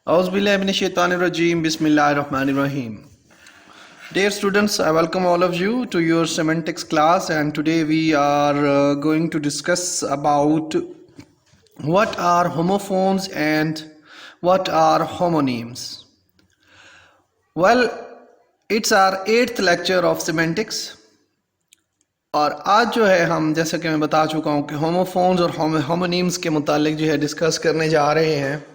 Auzubillahiminash-shaytanir-rajim. Bismillahir-rahmanir-rahim. Dear students, I welcome all of you to your semantics class, and today we are going to discuss about what are homophones and what are homonyms. Well, it's our 8th lecture of semantics. और आज जो है हम जैसे कि मैं बता चुका हूँ कि होमोफोन्स और होमोनिम्स के मुतालिक जो है डिस्कस करने जा रहे हैं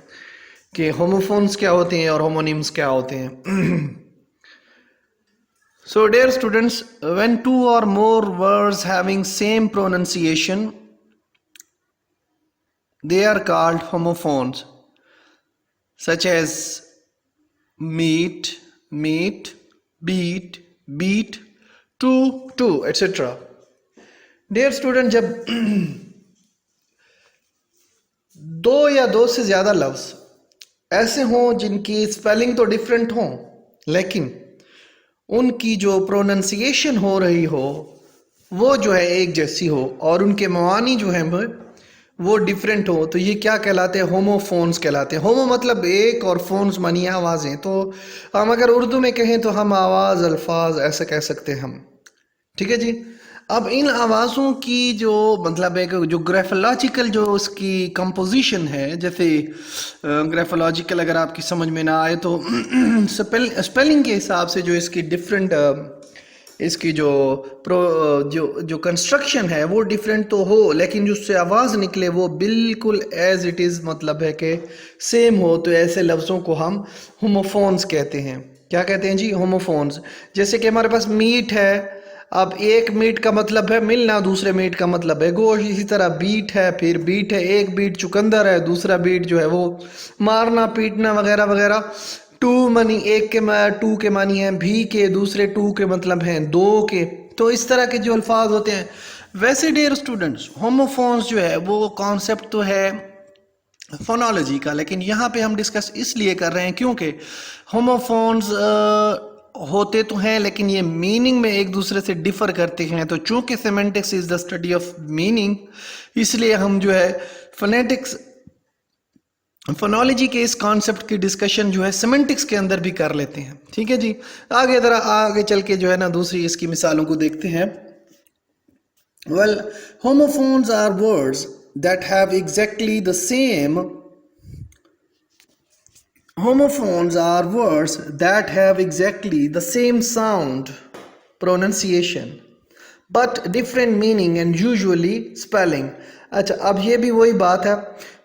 कि होमोफोन्स क्या होते हैं और होमोनिम्स क्या होते हैं. So dear students, when two or more words having same pronunciation, they are called homophones, such as meet, meet, beat, beat, to, etc. Dear student, जब दो या दो से ज़्यादा लफ्ज़ ऐसे हों जिनकी स्पेलिंग तो डिफरेंट हों लेकिन उनकी जो प्रोनंसिएशन हो रही हो वो जो है एक जैसी हो और उनके मानी जो है वो डिफरेंट हो, तो ये क्या कहलाते हैं? होमोफोन्स कहलाते हैं. होमो मतलब एक और फोन्स मानी आवाज़ें. तो हम अगर उर्दू में कहें तो हम आवाज़ अल्फाज ऐसे कह सकते हैं हम. ठीक है जी. अब इन आवाज़ों की जो मतलब है कि जो ग्राफोलॉजिकल जो उसकी कंपोजिशन है, जैसे ग्राफोलॉजिकल अगर आपकी समझ में ना आए तो स्पेलिंग के हिसाब से जो इसकी डिफरेंट इसकी जो कंस्ट्रक्शन है वो डिफरेंट तो हो, लेकिन जो उससे आवाज़ निकले वो बिल्कुल एज इट इज़ मतलब है कि सेम हो, तो ऐसे लफ्ज़ों को हम होमोफोन्स कहते हैं. क्या कहते हैं जी? होमोफोन्स. जैसे कि हमारे पास मीट है, अब एक मीट का मतलब है मिलना, दूसरे मीट का मतलब है गोश्त. इसी तरह बीट है, फिर बीट है, एक बीट चुकंदर है, दूसरा बीट जो है वो मारना पीटना वगैरह वगैरह. टू मनी एक के टू के मानी है भी के, दूसरे टू के मतलब हैं दो के. तो इस तरह के जो अल्फाज होते हैं. वैसे डियर स्टूडेंट्स, होमोफोन्स जो है वो कॉन्सेप्ट तो है फोनोलॉजी का, लेकिन यहाँ पे हम डिस्कस इसलिए कर रहे हैं क्योंकि होमोफोन्स होते तो हैं लेकिन ये मीनिंग में एक दूसरे से डिफर करते हैं. तो चूंकि semantics is the study of meaning, इसलिए हम जो है फोनोलॉजी के इस कॉन्सेप्ट की डिस्कशन जो है सेमेंटिक्स के अंदर भी कर लेते हैं. ठीक है जी. आगे चल के जो है ना दूसरी इसकी मिसालों को देखते हैं. Well, homophones are words that have exactly the same Homophones are words that have exactly the same sound, pronunciation, but different meaning and usually spelling. अच्छा, अब ये भी वही बात है.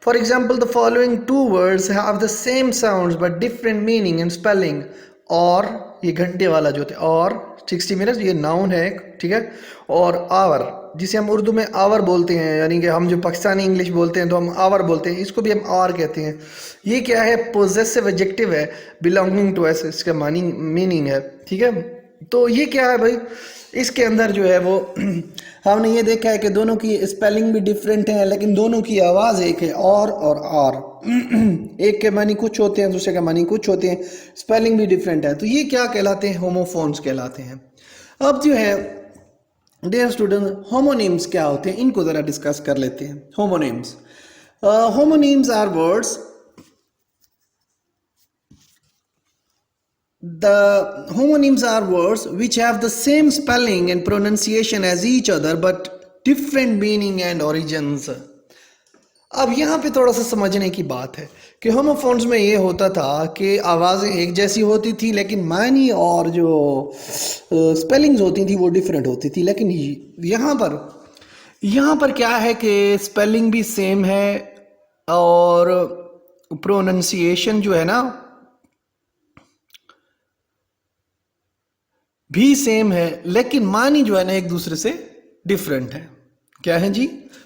For example, the following two words have the same sounds but different meaning and spelling. और ये घंटे वाला जो होता है और 60 मिनट्स, ये नाउन है. ठीक है. और आवर, जिसे हम उर्दू में आवर बोलते हैं, यानी कि हम जो पाकिस्तानी इंग्लिश बोलते हैं तो हम आवर बोलते हैं, इसको भी हम आवर कहते हैं. ये क्या है? पोजेसिव एडजेक्टिव है, बिलोंगिंग टू एस, इसका मीनिंग है. ठीक है. तो ये क्या है भाई? इसके अंदर जो है वो हमने ये देखा है कि दोनों की स्पेलिंग भी डिफरेंट है लेकिन दोनों की आवाज़ एक है. और एक के मानी कुछ होते हैं, दूसरे के मानी कुछ होते हैं, स्पेलिंग भी डिफरेंट है. तो ये क्या कहलाते हैं? होमोफोन्स कहलाते हैं. अब जो है डियर स्टूडेंट, होमोनिम्स क्या होते हैं इनको ज़रा डिस्कस कर लेते हैं. Homonyms are words. The homonyms are words which have the same spelling and pronunciation as each other but different meaning and origins. अब यहाँ पे थोड़ा सा समझने की बात है कि होमोफोन्स में ये होता था कि आवाज़ें एक जैसी होती थी लेकिन मानी और जो स्पेलिंग्स होती थी वो डिफरेंट होती थी. लेकिन यहाँ पर क्या है कि स्पेलिंग भी सेम है और प्रोनंसिएशन जो है ना भी सेम है, लेकिन मानी जो है ना एक दूसरे से डिफरेंट है. क्या है जी?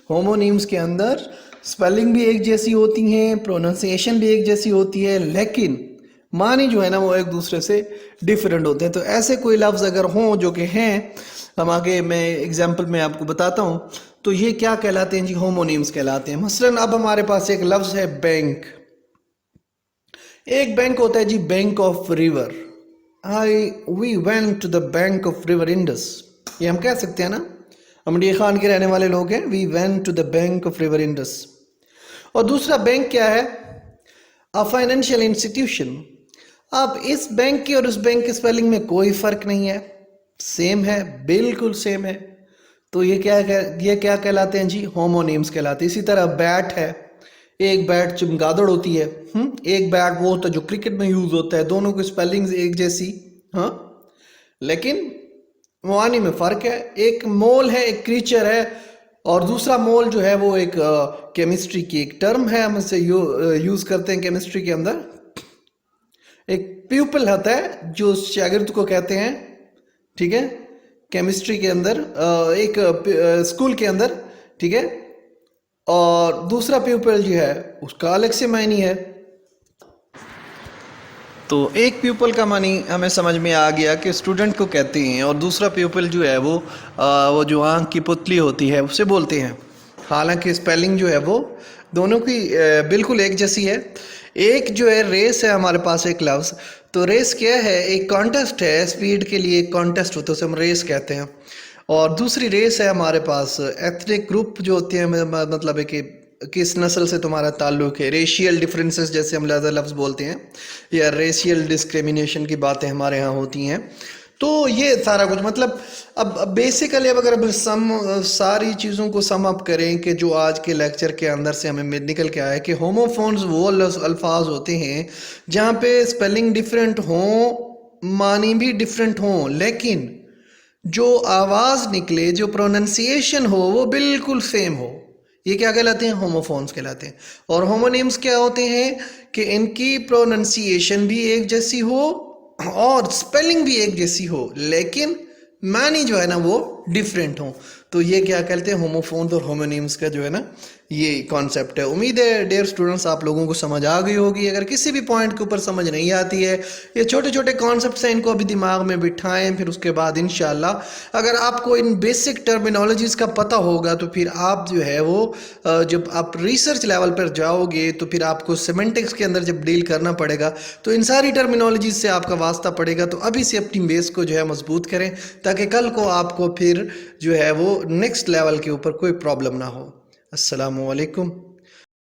होमोनिम्स के अंदर स्पेलिंग भी एक जैसी होती हैं, प्रोनाउंसिएशन भी एक जैसी होती है, लेकिन मानी जो है ना वो एक दूसरे से डिफरेंट होते हैं. तो ऐसे कोई लफ्ज़ अगर हों जो कि हैं, हम आगे मैं एग्जाम्पल में आपको बताता हूँ, तो ये क्या कहलाते हैं जी? होमोनिम्स कहलाते हैं. मसलन अब हमारे पास एक लफ्ज़ है बैंक. एक बैंक होता है जी bank of river. we went to the bank of river Indus. ये हम कह सकते हैं ना, हम डी खान के रहने वाले लोग हैं. we went to the bank of river Indus. और दूसरा बैंक क्या है? A financial institution. अब इस बैंक की और उस बैंक के स्पेलिंग में कोई फर्क नहीं है, सेम है, बिल्कुल सेम है। तो ये क्या कहलाते हैं जी? होमोनिम्स कहलाते हैं। इसी तरह बैट है, एक बैट चमगादड़ होती है, एक बैट वो होता है जो क्रिकेट में यूज होता है, दोनों की स्पेलिंग्स एक जैसी, हाँ, लेकिन मानी में फर्क है। एक मोल है, एक क्रीचर है, और दूसरा मोल जो है वो एक केमिस्ट्री की एक टर्म है, हम इसे यूज करते हैं केमिस्ट्री के अंदर। एक प्यूपल होता है जो शागिर्द को कहते हैं, ठीक है, केमिस्ट्री के अंदर, एक स्कूल के अंदर, ठीक है, और दूसरा प्यूपल जो है उसका अलग से मायनी है। तो एक प्यूपल का मानी हमें समझ में आ गया कि स्टूडेंट को कहते हैं, और दूसरा प्यूपल जो है वो जो आँख की पुतली होती है उसे बोलते हैं। हालांकि स्पेलिंग जो है वो दोनों की बिल्कुल एक जैसी है। एक जो है रेस है हमारे पास एक लफ्ज़, तो रेस क्या है? एक कॉन्टेस्ट है, स्पीड के लिए एक कॉन्टेस्ट होता है, उसे हम रेस कहते हैं। और दूसरी रेस है हमारे पास एथनिक ग्रुप जो होते हैं, मतलब है कि किस नस्ल से तुम्हारा ताल्लुक है, रेशियल डिफरेंसेस जैसे हम लफ्ज़ बोलते हैं, या रेशियल डिस्क्रिमिनेशन की बातें हमारे यहाँ होती हैं। तो ये सारा कुछ मतलब अब बेसिकली अब अगर अब सारी चीज़ों को सम अप करें कि जो आज के लेक्चर के अंदर से हमें निकल के आया है कि होमोफोन्स वो अल्फाज होते हैं जहाँ पे स्पेलिंग डिफरेंट हों, मानी भी डिफरेंट हों, लेकिन जो आवाज़ निकले, जो प्रोनंसिएशन हो वो बिल्कुल सेम हो। ये क्या कहलाते हैं? होमोफोन्स कहलाते हैं। और होमोनिम्स क्या होते हैं कि इनकी प्रोनंसिएशन भी एक जैसी हो और स्पेलिंग भी एक जैसी हो, लेकिन मानी जो है ना वो डिफरेंट हो। तो ये क्या कहते हैं? होमोफोन्स और होमोनिम्स का जो है ना ये कॉन्सेप्ट है। उम्मीद है डियर स्टूडेंट्स आप लोगों को समझ आ गई होगी। अगर किसी भी पॉइंट के ऊपर समझ नहीं आती है, ये छोटे छोटे कॉन्सेप्ट्स हैं, इनको अभी दिमाग में बिठाएं, फिर उसके बाद इंशाल्लाह अगर आपको इन बेसिक टर्मिनोलॉजीज का पता होगा तो फिर आप जो है वो जब आप रिसर्च लेवल पर जाओगे तो फिर आपको सिमेंटिक्स के अंदर जब डील करना पड़ेगा तो इन सारी टर्मिनोलॉजीज से आपका वास्ता पड़ेगा। तो अभी से अपनी बेस को जो है मजबूत करें ताकि कल को आपको फिर जो है वो नेक्स्ट लेवल के ऊपर कोई प्रॉब्लम ना हो। अस्सलामु अलैकुम।